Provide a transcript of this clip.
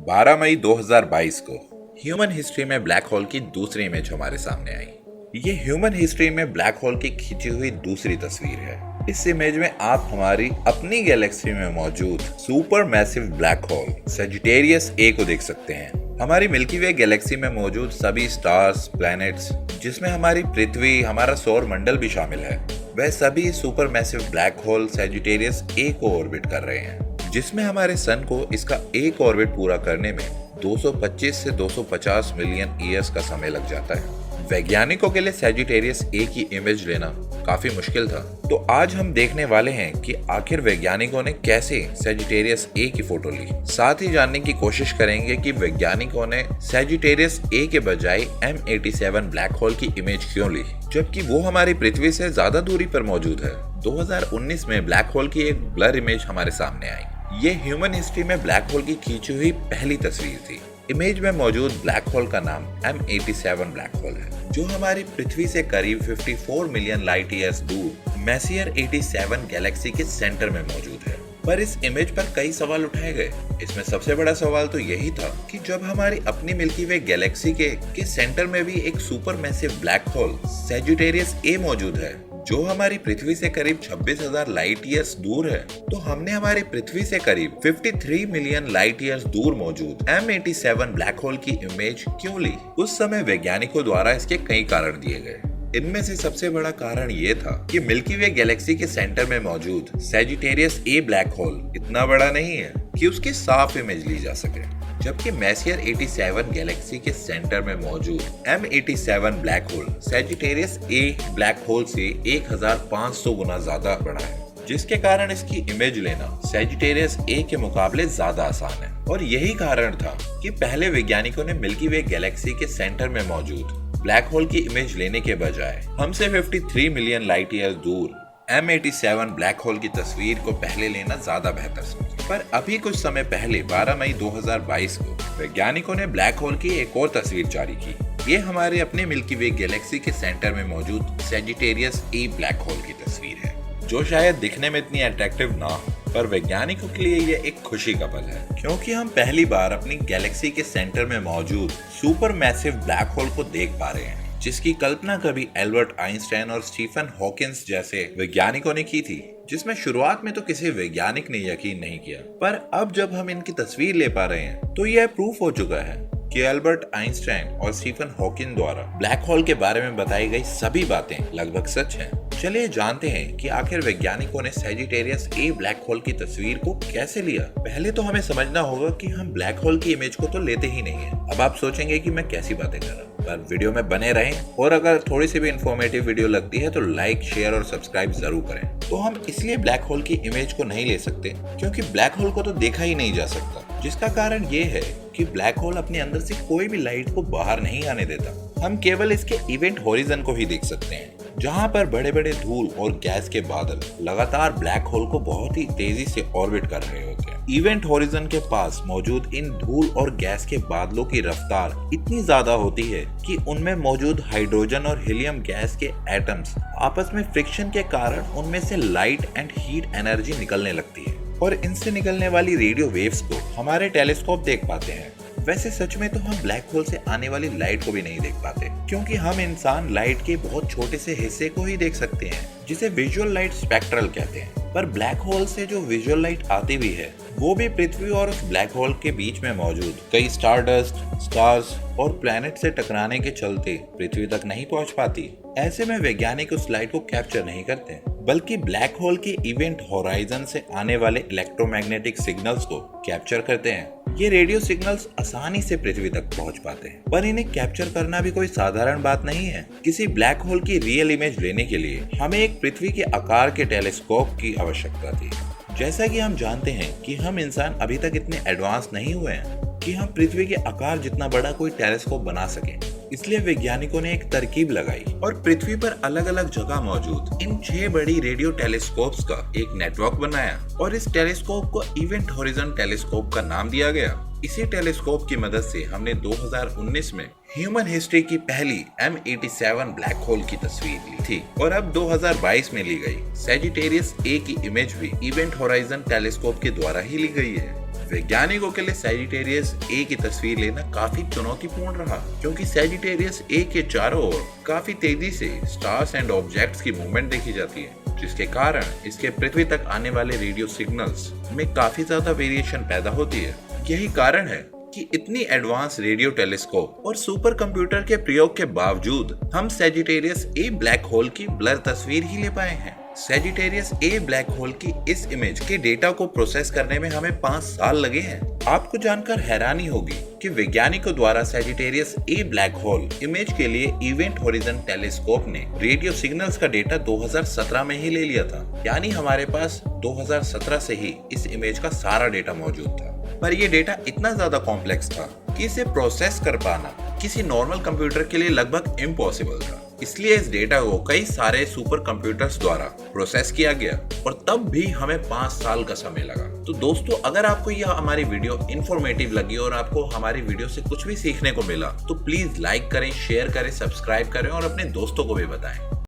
12 मई 2022 को human history में black hole की दूसरी इमेज हमारे सामने आई। ये ह्यूमन हिस्ट्री में ब्लैक होल की खींची हुई दूसरी तस्वीर है। इस इमेज में आप हमारी अपनी गैलेक्सी में मौजूद super massive black hole Sagittarius A को देख सकते हैं। हमारी मिल्की वे गैलेक्सी में मौजूद सभी स्टार्स, प्लैनेट्स, जिसमें हमारी पृथ्वी, हमारा सौर मंडल भी शामिल है, वह सभी super massive black hole Sagittarius A को ऑर्बिट कर रहे हैं, जिसमें हमारे सन को इसका एक ऑर्बिट पूरा करने में 225 से 250 मिलियन ईयर्स का समय लग जाता है। वैज्ञानिकों के लिए सैजिटेरियस ए की इमेज लेना काफी मुश्किल था, तो आज हम देखने वाले हैं कि आखिर वैज्ञानिकों ने कैसे सैजिटेरियस ए की फोटो ली। साथ ही जानने की कोशिश करेंगे कि वैज्ञानिकों ने सैजिटेरियस ए के बजाय M87 ब्लैक होल की इमेज क्यों ली, जबकि वो हमारी पृथ्वी से ज्यादा दूरी पर मौजूद है। 2019 में ब्लैक होल की एक ब्लर इमेज हमारे सामने आई। ये ह्यूमन हिस्ट्री में ब्लैक होल की खींची हुई पहली तस्वीर थी। इमेज में मौजूद ब्लैक होल का नाम M87 ब्लैक होल है, जो हमारी पृथ्वी से करीब 54 मिलियन लाइट ईयर्स दूर मैसियर 87 गैलेक्सी के सेंटर में मौजूद है। पर इस इमेज पर कई सवाल उठाए गए। इसमें सबसे बड़ा सवाल तो यही था कि जब हमारी अपनी मिल्की वे गैलेक्सी के सेंटर में भी एक super massive black whole Sagittarius A मौजूद है, जो हमारी पृथ्वी से करीब 26,000 लाइट ईयर्स दूर है, तो हमने हमारी पृथ्वी से करीब 53 मिलियन लाइट ईयर्स दूर मौजूद M87 ब्लैक होल की इमेज क्यों ली? उस समय वैज्ञानिकों द्वारा इसके कई कारण दिए गए। इनमें से सबसे बड़ा कारण ये था कि मिल्की वे गैलेक्सी के सेंटर में मौजूद सैजिटेरियस ए ब्लैक होल इतना बड़ा नहीं है कि उसकी साफ इमेज ली जा सके, जबकि मैसियर 87 गैलेक्सी के सेंटर में मौजूद M87 black hole Sagittarius A black hole से 1500 गुना ज्यादा बड़ा है, जिसके कारण इसकी इमेज लेना सैजिटेरियस ए के मुकाबले ज्यादा आसान है। और यही कारण था कि पहले वैज्ञानिकों ने मिल्की वे गैलेक्सी के सेंटर में मौजूद ब्लैक होल की इमेज लेने के बजाय हमसे 53 मिलियन लाइट ईयर दूर M87 ब्लैक होल की तस्वीर को पहले लेना ज्यादा बेहतर समझा। पर अभी कुछ समय पहले 12 मई 2022 को वैज्ञानिकों ने ब्लैक होल की एक और तस्वीर जारी की। ये हमारे अपने मिल्की वे गैलेक्सी के सेंटर में मौजूद सैजिटेरियस ए ब्लैक होल की तस्वीर है, जो शायद दिखने में इतनी अट्रैक्टिव ना हो, पर वैज्ञानिकों के लिए यह एक खुशी का पल है, क्योंकि हम पहली बार अपनी गैलेक्सी के सेंटर में मौजूद सुपर मैसिव ब्लैक होल को देख पा रहे हैं, जिसकी कल्पना कभी एल्बर्ट आइंस्टाइन और स्टीफन हॉकिंस जैसे वैज्ञानिकों ने की थी, जिसमें शुरुआत में तो किसी वैज्ञानिक ने यकीन नहीं किया। पर अब जब हम इनकी तस्वीर ले पा रहे हैं, तो यह प्रूफ हो चुका है कि एल्बर्ट आइंस्टाइन और स्टीफन हॉकिंस द्वारा ब्लैक होल के बारे में बताई गई सभी बातें लगभग सच हैं। चलिए जानते हैं कि आखिर वैज्ञानिकों ने सैजिटेरियस ए ब्लैक होल की तस्वीर को कैसे लिया। पहले तो हमें समझना होगा कि हम ब्लैक होल की इमेज को तो लेते ही नहीं है। अब आप सोचेंगे कि मैं कैसी बातें कर रहा हूँ, पर वीडियो में बने रहें, और अगर थोड़ी सी भी इंफॉर्मेटिव वीडियो लगती है तो लाइक, शेयर और सब्सक्राइब जरूर करें। तो हम इसलिए ब्लैक होल की इमेज को नहीं ले सकते क्योंकि ब्लैक होल को तो देखा ही नहीं जा सकता, जिसका कारण ये है कि ब्लैक होल अपने अंदर से कोई भी लाइट को बाहर नहीं आने देता। हम केवल इसके इवेंट होरिजन को ही देख सकते हैं, जहां पर बड़े बड़े धूल और गैस के बादल लगातार ब्लैक होल को बहुत ही तेजी से ऑर्बिट कर रहे होते हैं। इवेंट होरिजन के पास मौजूद इन धूल और गैस के बादलों की रफ्तार इतनी ज्यादा होती है कि उनमें मौजूद हाइड्रोजन और हीलियम गैस के एटम्स आपस में फ्रिक्शन के कारण उनमें से लाइट एंड हीट एनर्जी निकलने लगती है, और इनसे निकलने वाली रेडियो वेव्स को हमारे टेलीस्कोप देख पाते हैं। वैसे सच में तो हम ब्लैक होल से आने वाली लाइट को भी नहीं देख पाते, क्योंकि हम इंसान लाइट के बहुत छोटे से हिस्से को ही देख सकते हैं, जिसे विजुअल लाइट स्पेक्ट्रल कहते हैं। पर ब्लैक होल से जो विजुअल लाइट आती भी है, वो भी पृथ्वी और उस ब्लैक होल के बीच में मौजूद कई स्टारडस्ट, स्टार्स और प्लैनेट से टकराने के चलते पृथ्वी तक नहीं पहुंच पाती। ऐसे में वैज्ञानिक उस लाइट को कैप्चर नहीं करते, बल्कि ब्लैक होल के इवेंट होराइजन से आने वाले इलेक्ट्रोमैग्नेटिक सिग्नल्स को कैप्चर करते हैं। ये रेडियो सिग्नल्स आसानी से पृथ्वी तक पहुंच पाते हैं, पर इन्हें कैप्चर करना भी कोई साधारण बात नहीं है। किसी ब्लैक होल की रियल इमेज लेने के लिए हमें एक पृथ्वी के आकार के टेलीस्कोप की आवश्यकता थी। जैसा कि हम जानते हैं कि हम इंसान अभी तक इतने एडवांस नहीं हुए हैं कि हम पृथ्वी के आकार जितना बड़ा कोई टेलीस्कोप बना सकें। इसलिए वैज्ञानिकों ने एक तरकीब लगाई और पृथ्वी पर अलग अलग जगह मौजूद इन 6 बड़ी रेडियो टेलीस्कोप्स का एक नेटवर्क बनाया, और इस टेलीस्कोप को इवेंट होरिजन टेलीस्कोप का नाम दिया गया। इसी टेलीस्कोप की मदद से हमने 2019 में ह्यूमन हिस्ट्री की पहली M87 ब्लैक होल की तस्वीर ली थी, और अब 2022 में ली गई सैजिटेरियस ए की इमेज भी इवेंट होराइजन टेलीस्कोप के द्वारा ही ली गई है। वैज्ञानिकों के लिए सैजिटेरियस ए की तस्वीर लेना काफी चुनौतीपूर्ण रहा, क्योंकि सैजिटेरियस ए के चारों ओर काफी तेजी से स्टार्स एंड ऑब्जेक्ट्स की मूवमेंट देखी जाती है, जिसके कारण इसके पृथ्वी तक आने वाले रेडियो सिग्नल्स में काफी ज्यादा वेरिएशन पैदा होती है। यही कारण है कि इतनी एडवांस रेडियो टेलीस्कोप और सुपर कंप्यूटर के प्रयोग के बावजूद हम सैजिटेरियस ए ब्लैक होल की ब्लर तस्वीर ही ले पाए हैं। सैजिटेरियस ए ब्लैक होल की इस इमेज के डेटा को प्रोसेस करने में हमें 5 साल लगे हैं। आपको जानकर हैरानी होगी कि वैज्ञानिकों द्वारा Sagittarius A black hole image के लिए इवेंट होरिजन टेलीस्कोप ने रेडियो सिग्नल्स का डेटा 2017 में ही ले लिया था, यानी हमारे पास 2017 से ही इस इमेज का सारा डेटा मौजूद था। पर ये डेटा इतना ज्यादा कॉम्प्लेक्स था कि इसे प्रोसेस कर पाना किसी नॉर्मल कंप्यूटर के लिए लगभग इम्पॉसिबल था। इसलिए इस डेटा को कई सारे सुपर कंप्यूटर्स द्वारा प्रोसेस किया गया और तब भी हमें 5 साल का समय लगा। तो दोस्तों, अगर आपको यह हमारी वीडियो इंफॉर्मेटिव लगी और आपको हमारी वीडियो से कुछ भी सीखने को मिला तो प्लीज लाइक करें, शेयर करें, सब्सक्राइब करें और अपने दोस्तों को भी बताएं।